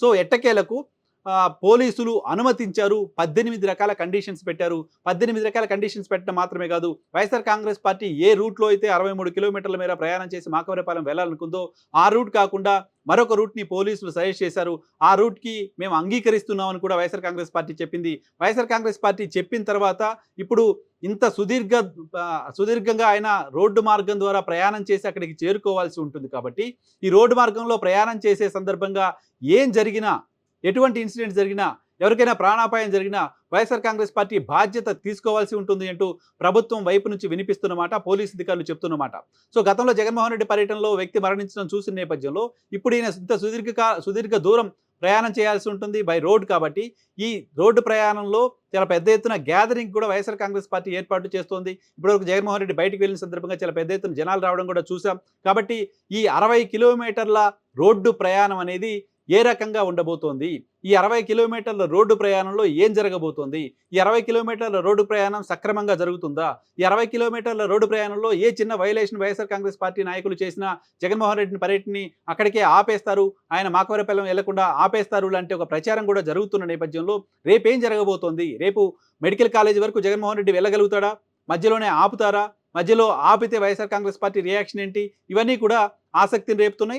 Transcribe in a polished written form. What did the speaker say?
So ఎట్టకేలకు పోలీసులు అనుమతించారు. 18 రకాల కండిషన్స్ పెట్టారు. 18 రకాల కండిషన్స్ పెట్టడం మాత్రమే కాదు, వైఎస్ఆర్ కాంగ్రెస్ పార్టీ ఏ రూట్‌లో అయితే 63 కిలోమీటర్ల మేర ప్రయాణం చేసి మాకవరపాలెం వెళ్ళాలనుకుందో, ఆ రూట్ కాకుండా మరొక రూట్‌ని పోలీసులు సజెస్ట్ చేశారు. ఆ రూట్‌కి మేము అంగీకరిస్తున్నామని కూడా వైఎస్ఆర్ కాంగ్రెస్ పార్టీ చెప్పింది. వైఎస్ఆర్ కాంగ్రెస్ పార్టీ చెప్పిన తర్వాత ఇప్పుడు ఇంత సుదీర్ఘంగా ఆయన రోడ్డు మార్గం ద్వారా ప్రయాణం చేసి అక్కడికి చేరుకోవాల్సి ఉంటుంది కాబట్టి, ఈ రోడ్డు మార్గంలో ప్రయాణం చేసే సందర్భంగా ఏం జరిగినా, ఎటువంటి ఇన్సిడెంట్ జరిగినా, ఎవరికైనా ప్రాణాపాయం జరిగినా వైఎస్ఆర్ కాంగ్రెస్ పార్టీ బాధ్యత తీసుకోవాల్సి ఉంటుంది అంటూ ప్రభుత్వం వైపు నుంచి వినిపిస్తున్నమాట, పోలీసు అధికారులు చెప్తున్నమాట. సో గతంలో జగన్మోహన్ రెడ్డి పర్యటనలో వ్యక్తి మరణించడం చూసిన నేపథ్యంలో ఇప్పుడు ఈయన ఇంత సుదీర్ఘ దూరం ప్రయాణం చేయాల్సి ఉంటుంది బై రోడ్ కాబట్టి, ఈ రోడ్డు ప్రయాణంలో చాలా పెద్ద ఎత్తున గ్యాదరింగ్ కూడా వైఎస్ఆర్ కాంగ్రెస్ పార్టీ ఏర్పాటు చేస్తోంది. ఇప్పటివరకు జగన్మోహన్ రెడ్డి బయటికి వెళ్ళిన సందర్భంగా చాలా పెద్ద ఎత్తున జనాలు రావడం కూడా చూసాం. కాబట్టి ఈ 60 కిలోమీటర్ల రోడ్డు ప్రయాణం అనేది ఏ రకంగా ఉండబోతోంది? ఈ 60 కిలోమీటర్ల రోడ్డు ప్రయాణంలో ఏం జరగబోతోంది? ఈ 60 కిలోమీటర్ల రోడ్డు ప్రయాణం సక్రమంగా జరుగుతుందా? ఈ 60 కిలోమీటర్ల రోడ్డు ప్రయాణంలో ఏ చిన్న వైలేషన్ వైఎస్ఆర్ కాంగ్రెస్ పార్టీ నాయకులు చేసినా జగన్మోహన్ రెడ్డిని పర్యటనని అక్కడికే ఆపేస్తారు, ఆయన మాకవరపాలెం వెళ్లకుండా ఆపేస్తారు లాంటి ఒక ప్రచారం కూడా జరుగుతున్న నేపథ్యంలో రేపేం జరగబోతోంది? రేపు మెడికల్ కాలేజీ వరకు జగన్మోహన్ రెడ్డి వెళ్ళగలుగుతాడా? మధ్యలోనే ఆపుతారా? మధ్యలో ఆపితే వైఎస్ఆర్ కాంగ్రెస్ పార్టీ రియాక్షన్ ఏంటి? ఇవన్నీ కూడా ఆసక్తిని రేపుతున్నాయి.